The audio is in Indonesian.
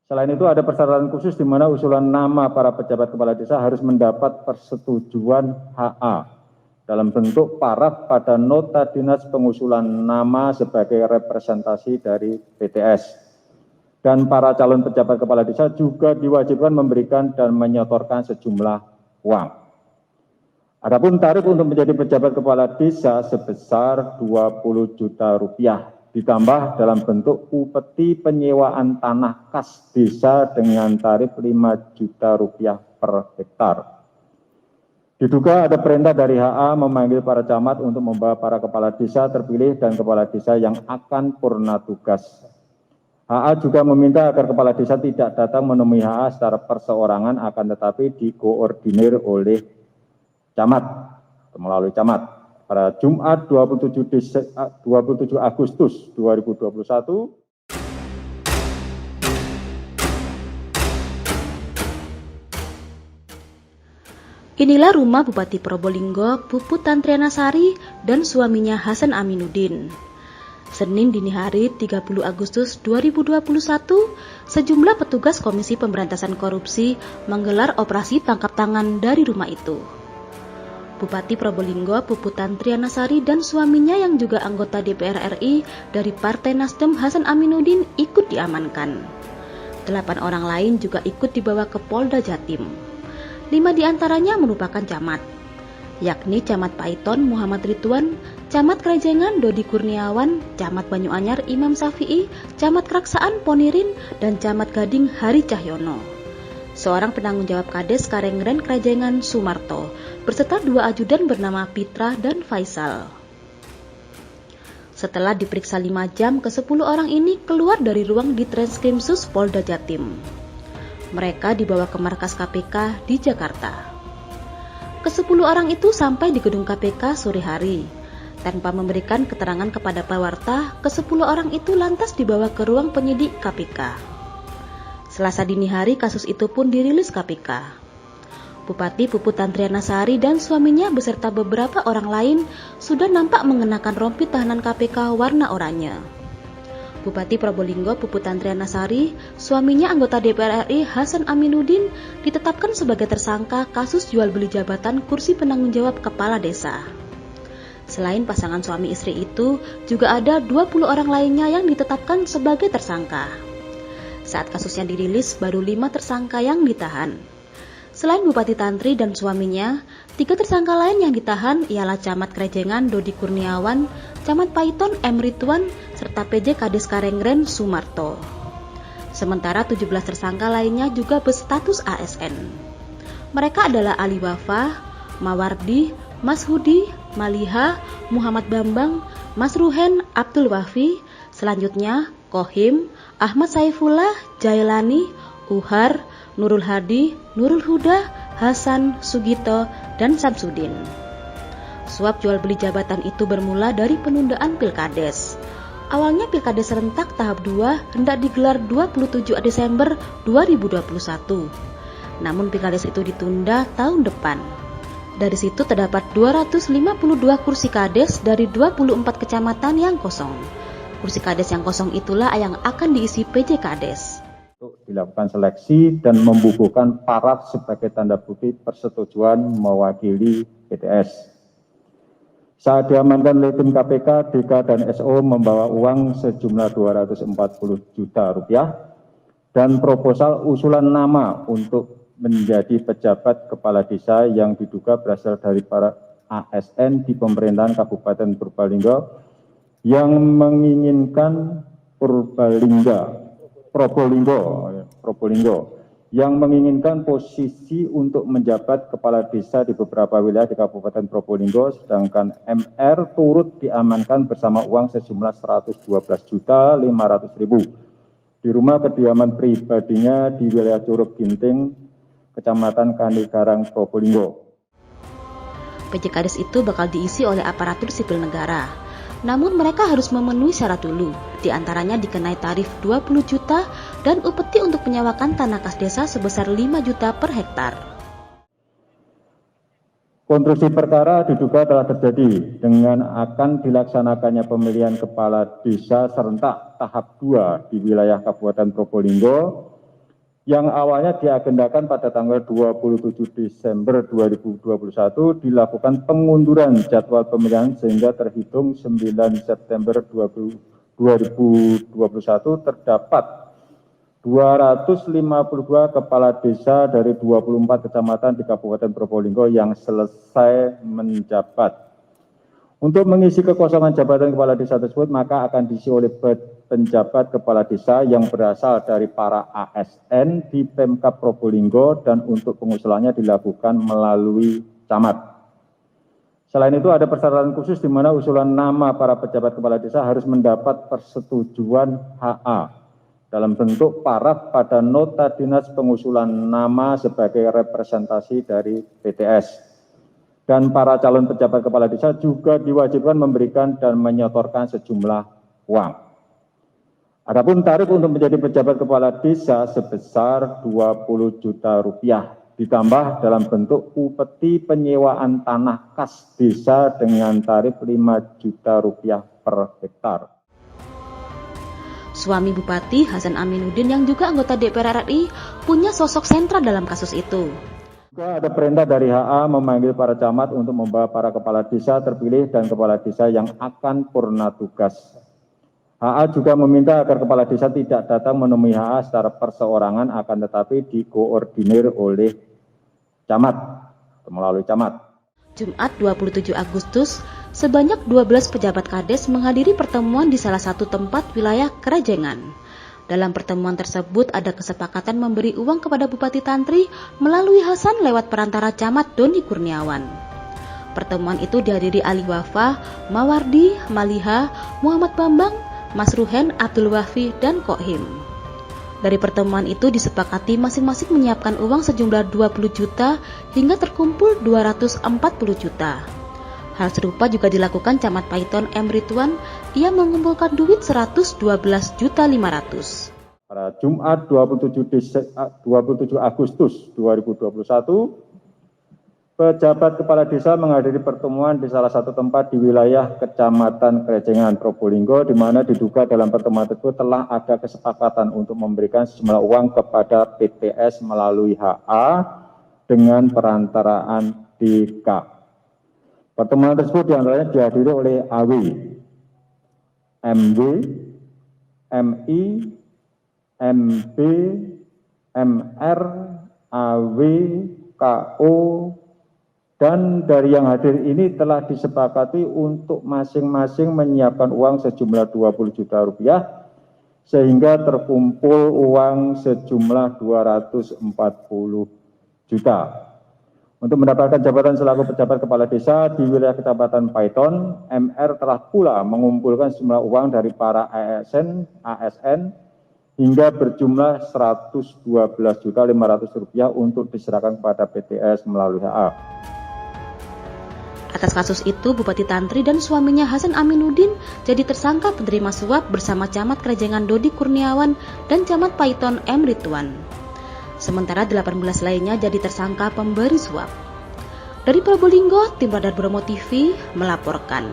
Selain itu ada persyaratan khusus di mana usulan nama para pejabat kepala desa harus mendapat persetujuan HA dalam bentuk paraf pada nota dinas pengusulan nama sebagai representasi dari PTS. Dan para calon pejabat kepala desa juga diwajibkan memberikan dan menyetorkan sejumlah uang. Adapun tarif untuk menjadi pejabat kepala desa sebesar 20 juta rupiah ditambah dalam bentuk upeti penyewaan tanah kas desa dengan tarif 5 juta rupiah per hektar. Diduga ada perintah dari HA memanggil para camat untuk membawa para kepala desa terpilih dan kepala desa yang akan purna tugas. HA juga meminta agar kepala desa tidak datang menemui HA secara perseorangan, akan tetapi dikoordinir oleh camat, melalui camat. Pada Jumat 27 Agustus 2021, inilah rumah Bupati Probolinggo, Puput Tantrianasari dan suaminya Hasan Aminuddin. Senin dini hari 30 Agustus 2021, sejumlah petugas Komisi Pemberantasan Korupsi menggelar operasi tangkap tangan dari rumah itu. Bupati Probolinggo, Puput Tantrianasari dan suaminya yang juga anggota DPR RI dari Partai Nasdem Hasan Aminuddin ikut diamankan. 8 orang lain juga ikut dibawa ke Polda Jatim. 5 diantaranya merupakan camat, yakni Camat Paiton Muhammad Ridwan, Camat Krajengan Dodi Kurniawan, Camat Banyuanyar Imam Safi'i, Camat Kraksaan Ponirin, dan Camat Gading Hari Cahyono. Seorang penanggung jawab Kades Karengren Krajengan Sumarto, berserta 2 ajudan bernama Pitra dan Faisal. Setelah diperiksa 5 jam, ke-10 orang ini keluar dari ruang di Treskrimsus Polda Jatim. Mereka dibawa ke markas KPK di Jakarta. Ke-10 orang itu sampai di gedung KPK sore hari. Tanpa memberikan keterangan kepada pewarta, ke-10 orang itu lantas dibawa ke ruang penyidik KPK. Selasa dini hari kasus itu pun dirilis KPK. Bupati Puput Tantrianasari dan suaminya beserta beberapa orang lain sudah nampak mengenakan rompi tahanan KPK warna oranye. Bupati Probolinggo Puput Tantrianasari, suaminya anggota DPR RI Hasan Aminuddin ditetapkan sebagai tersangka kasus jual beli jabatan kursi penanggung jawab kepala desa. Selain pasangan suami istri itu, juga ada 20 orang lainnya yang ditetapkan sebagai tersangka. Saat kasusnya dirilis, baru 5 tersangka yang ditahan. Selain Bupati Tantri dan suaminya, 3 tersangka lain yang ditahan ialah Camat Krajengan Dodi Kurniawan, Camat Paiton M. Ridwan, serta PJ Kades Karengren Sumarto. Sementara 17 tersangka lainnya juga berstatus ASN. Mereka adalah Ali Wafa, Mawardi, Mas Hudi, Maliha, Muhammad Bambang, Mas Ruhen, Abdul Wafi, selanjutnya Kohim, Ahmad Saifullah, Jailani, Uhar, Nurul Hadi, Nurul Huda, Hasan, Sugito, dan Samsudin. Suap jual beli jabatan itu bermula dari penundaan Pilkades. Awalnya Pilkades serentak tahap 2 hendak digelar 27 Desember 2021. Namun Pilkades itu ditunda tahun depan. Dari situ terdapat 252 kursi Kades dari 24 kecamatan yang kosong. Kursi Kades yang kosong itulah yang akan diisi PJ Kades. Dilakukan seleksi dan membubuhkan paraf sebagai tanda bukti persetujuan mewakili PTS. Saat diamankan oleh tim KPK, DK dan SO membawa uang sejumlah 240 juta rupiah dan proposal usulan nama untuk menjadi pejabat kepala desa yang diduga berasal dari para ASN di pemerintahan Kabupaten Probolinggo yang menginginkan Probolinggo yang menginginkan posisi untuk menjabat kepala desa di beberapa wilayah di Kabupaten Probolinggo, sedangkan MR turut diamankan bersama uang sejumlah 112.500.000 di rumah kediaman pribadinya di wilayah Curug Ginting, Kecamatan Kanigarang, Probolinggo. PJ Kades itu bakal diisi oleh aparatur sipil negara. Namun mereka harus memenuhi syarat dulu, diantaranya dikenai tarif 20 juta dan upeti untuk menyewakan tanah kas desa sebesar 5 juta per hektar. Konstruksi perkara diduga telah terjadi dengan akan dilaksanakannya pemilihan kepala desa serentak tahap 2 di wilayah Kabupaten Probolinggo yang awalnya diagendakan pada tanggal 27 Desember 2021 dilakukan pengunduran jadwal pemilihan sehingga terhitung 9 September 2021 terdapat 252 kepala desa dari 24 kecamatan di Kabupaten Probolinggo yang selesai menjabat. Untuk mengisi kekosongan jabatan kepala desa tersebut, maka akan diisi oleh penjabat kepala desa yang berasal dari para ASN di Pemkab Probolinggo dan untuk pengusulannya dilakukan melalui camat. Selain itu ada persyaratan khusus di mana usulan nama para pejabat kepala desa harus mendapat persetujuan HA dalam bentuk paraf pada nota dinas pengusulan nama sebagai representasi dari PTS. Dan para calon pejabat kepala desa juga diwajibkan memberikan dan menyetorkan sejumlah uang. Adapun tarif untuk menjadi pejabat kepala desa sebesar 20 juta rupiah, ditambah dalam bentuk upeti penyewaan tanah kas desa dengan tarif 5 juta rupiah per hektar. Suami Bupati Hasan Aminuddin yang juga anggota DPR RI punya sosok sentral dalam kasus itu. Juga ada perintah dari HA memanggil para camat untuk membawa para kepala desa terpilih dan kepala desa yang akan purna tugas. HA juga meminta agar kepala desa tidak datang menemui HA secara perseorangan, akan tetapi dikoordinir oleh camat, melalui camat. Jumat 27 Agustus, sebanyak 12 pejabat Kades menghadiri pertemuan di salah satu tempat wilayah Krajengan. Dalam pertemuan tersebut ada kesepakatan memberi uang kepada Bupati Tantri melalui Hasan lewat perantara camat Doni Kurniawan. Pertemuan itu dihadiri Ali Wafa, Mawardi, Maliha, Muhammad Bambang, Mas Ruhen, Abdul Wafi, dan Kokhim. Dari pertemuan itu disepakati masing-masing menyiapkan uang sejumlah 20 juta hingga terkumpul 240 juta. Hal serupa juga dilakukan Camat Paiton M. Ridwan, ia mengumpulkan duit 112 juta 500. Pada Jumat 27 Agustus 2021, pejabat kepala desa menghadiri pertemuan di salah satu tempat di wilayah Kecamatan Krajengan, Probolinggo, di mana diduga dalam pertemuan tersebut telah ada kesepakatan untuk memberikan sejumlah uang kepada PTS melalui HA dengan perantaraan DK. Pertemuan tersebut diantaranya dihadiri oleh AW, MW, MI, MB, MR, AW, KO, dan dari yang hadir ini telah disepakati untuk masing-masing menyiapkan uang sejumlah 20 juta rupiah sehingga terkumpul uang sejumlah 240 juta. Untuk mendapatkan jabatan selaku pejabat kepala desa di wilayah Kecamatan Paiton, MR telah pula mengumpulkan sejumlah uang dari para ASN hingga berjumlah 112 juta 500 rupiah untuk diserahkan kepada PTS melalui HA. Atas kasus itu, Bupati Tantri dan suaminya Hasan Aminuddin jadi tersangka penerima suap bersama Camat Krajengan Dodi Kurniawan dan Camat Paiton M. Ridwan. Sementara 18 lainnya jadi tersangka pemberi suap. Dari Probolinggo, tim Radar Bromo TV melaporkan.